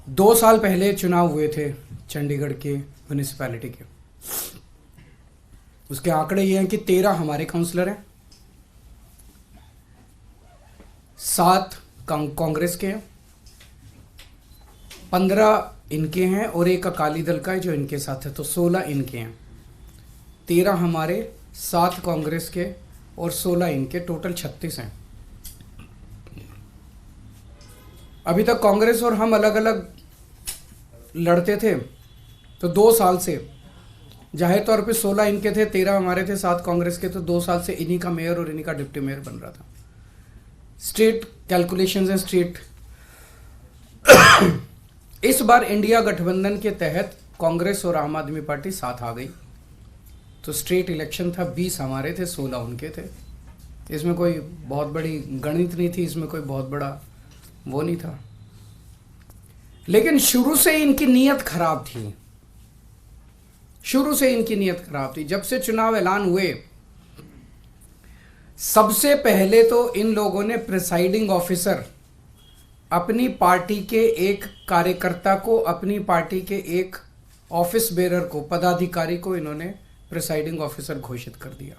2 साल पहले चुनाव हुए थे चंडीगढ़ के म्यूनिसिपैलिटी के। उसके आंकड़े ये हैं कि 13 हमारे काउंसलर हैं, 7 कांग्रेस के हैं, 15 इनके हैं और एक अकाली दल का है जो इनके साथ है, तो 16 इनके हैं। 13 हमारे, 7 कांग्रेस के और 16 इनके, टोटल 36 हैं। अभी तक कांग्रेस और हम अलग अलग लड़ते थे, तो 2 साल से जाहिर तौर पे 16 इनके थे, 13 हमारे थे, 7 कांग्रेस के, तो 2 साल से इन्हीं का मेयर और इन्हीं का डिप्टी मेयर बन रहा था। स्टेट कैलकुलेशंस हैं, स्टेट इस बार इंडिया गठबंधन के तहत कांग्रेस और आम आदमी पार्टी साथ आ गई, तो स्टेट इलेक्शन था, 20 हमारे थे, 16 उनके थे। इसमें कोई बहुत बड़ी गणित नहीं थी, इसमें कोई बहुत बड़ा वो नहीं था। लेकिन शुरू से इनकी नीयत खराब थी, शुरू से इनकी नीयत खराब थी। जब से चुनाव ऐलान हुए, सबसे पहले तो इन लोगों ने प्रिसाइडिंग ऑफिसर, अपनी पार्टी के एक कार्यकर्ता को, अपनी पार्टी के एक ऑफिस बेरर को, पदाधिकारी को इन्होंने प्रिसाइडिंग ऑफिसर घोषित कर दिया।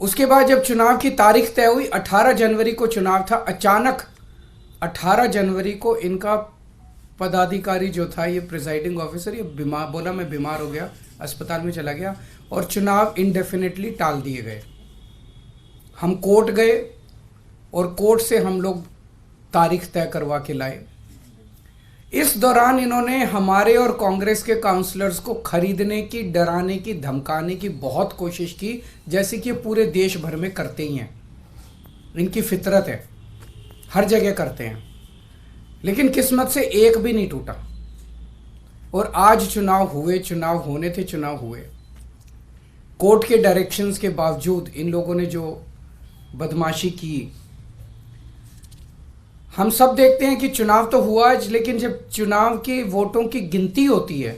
उसके बाद जब चुनाव की तारीख तय हुई, 18 जनवरी को चुनाव था, अचानक 18 जनवरी को इनका पदाधिकारी जो था, ये प्रिसाइडिंग ऑफिसर, ये बीमार, बोला मैं बीमार हो गया, अस्पताल में चला गया और चुनाव इंडेफिनेटली टाल दिए गए। हम कोर्ट गए और कोर्ट से हम लोग तारीख तय करवा के लाए। इस दौरान इन्होंने हमारे और कांग्रेस के काउंसलर्स को खरीदने की, डराने की, धमकाने की बहुत कोशिश की, जैसे कि पूरे देश भर में करते ही हैं। इनकी फितरत है, हर जगह करते हैं। लेकिन किस्मत से एक भी नहीं टूटा और आज चुनाव हुए, चुनाव होने थे, चुनाव हुए। कोर्ट के डायरेक्शंस के बावजूद इन लोगों ने जो बदमाशी की, हम सब देखते हैं कि चुनाव तो हुआ, लेकिन जब चुनाव के वोटों की गिनती होती है,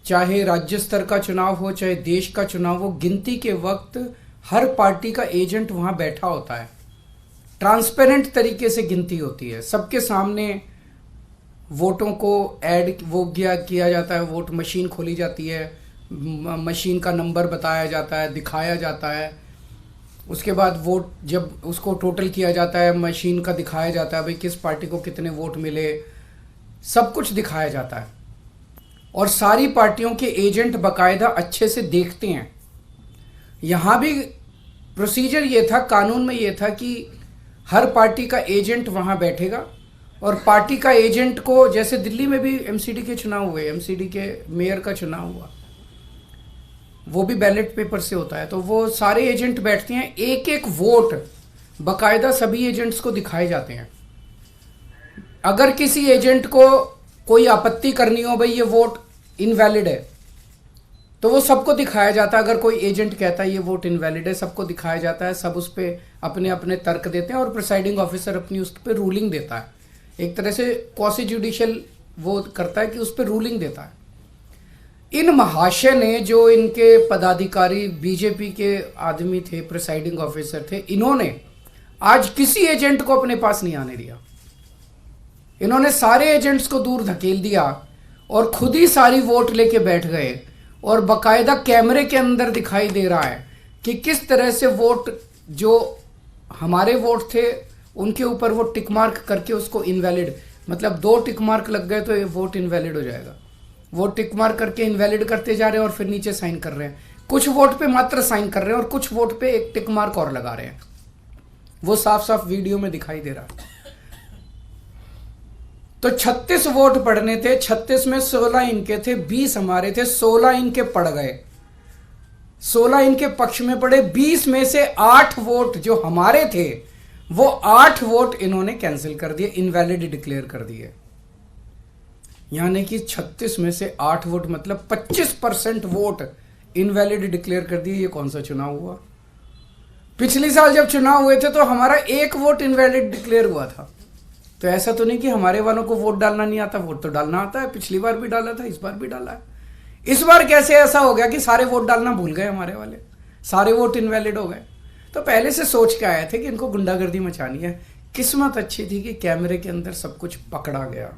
चाहे राज्य स्तर का चुनाव हो, चाहे देश का चुनाव हो, गिनती के वक्त हर पार्टी का एजेंट वहां बैठा होता है। ट्रांसपेरेंट तरीके से गिनती होती है, सबके सामने वोटों को ऐड वो किया जाता है, वोट मशीन खोली जाती है, मशीन का नंबर बताया जाता है, दिखाया जाता है। उसके बाद वोट जब उसको टोटल किया जाता है, मशीन का दिखाया जाता है भाई किस पार्टी को कितने वोट मिले, सब कुछ दिखाया जाता है। और सारी पार्टियों के एजेंट बाकायदा अच्छे से देखते हैं। यहाँ भी प्रोसीजर ये था, कानून में ये था कि हर पार्टी का एजेंट वहाँ बैठेगा और पार्टी का एजेंट को, जैसे दिल्ली में भी एमसीडी के चुनाव हुए, एमसीडी के मेयर का चुनाव हुआ, वो भी बैलेट पेपर से होता है, तो वो सारे एजेंट बैठते हैं, एक एक वोट बाकायदा सभी एजेंट्स को दिखाए जाते हैं। अगर किसी एजेंट को कोई आपत्ति करनी हो, भाई ये वोट इनवैलिड है, तो वो सबको दिखाया जाता है। अगर कोई एजेंट कहता है ये वोट इनवैलिड है, सबको दिखाया जाता है, सब उस पर अपने अपने तर्क देते हैं और प्रिसाइडिंग ऑफिसर अपनी उस पर रूलिंग देता है। एक तरह से क्वासी जुडिशियल वो करता है कि उस पर रूलिंग देता है। इन महाशय ने, जो इनके पदाधिकारी बीजेपी के आदमी थे, प्रिसाइडिंग ऑफिसर थे, इन्होंने आज किसी एजेंट को अपने पास नहीं आने दिया। इन्होंने सारे एजेंट्स को दूर धकेल दिया और खुद ही सारी वोट लेके बैठ गए और बाकायदा कैमरे के अंदर दिखाई दे रहा है कि किस तरह से वोट, जो हमारे वोट थे उनके ऊपर वो टिक मार्क करके उसको इनवैलिड, मतलब 2 टिक मार्क लग गए तो ये वोट इनवैलिड हो जाएगा। वो टिक मार्क करके इनवैलिड करते जा रहे हैं और फिर नीचे साइन कर रहे हैं। कुछ वोट पे मात्र साइन कर रहे हैं और कुछ वोट पे एक टिक मार्क और लगा रहे हैं। वो साफ साफ वीडियो में दिखाई दे रहा है। तो 36 वोट पड़ने थे, 36 में 16 इनके थे, 20 हमारे थे, 16 इनके पड़ गए, 16 इनके पक्ष में पड़े। 20 में से 8 वोट जो हमारे थे, वो 8 वोट इन्होंने कैंसिल कर दिए, इनवैलिड डिक्लेयर कर दिए। यानी कि 36 में से 8 वोट, मतलब 25% वोट इनवैलिड डिक्लेयर कर दिए। ये कौन सा चुनाव हुआ? पिछले साल जब चुनाव हुए थे तो हमारा 1 वोट इनवैलिड डिक्लेयर हुआ था। तो ऐसा तो नहीं कि हमारे वालों को वोट डालना नहीं आता, वोट तो डालना आता है। पिछली बार भी डाला था, इस बार भी डाला है। इस बार कैसे ऐसा हो गया कि सारे वोट डालना भूल गए हमारे वाले, सारे वोट इनवैलिड हो गए? तो पहले से सोच के आए थे कि इनको गुंडागर्दी मचानी है। किस्मत अच्छी थी कि कैमरे के अंदर सब कुछ पकड़ा गया।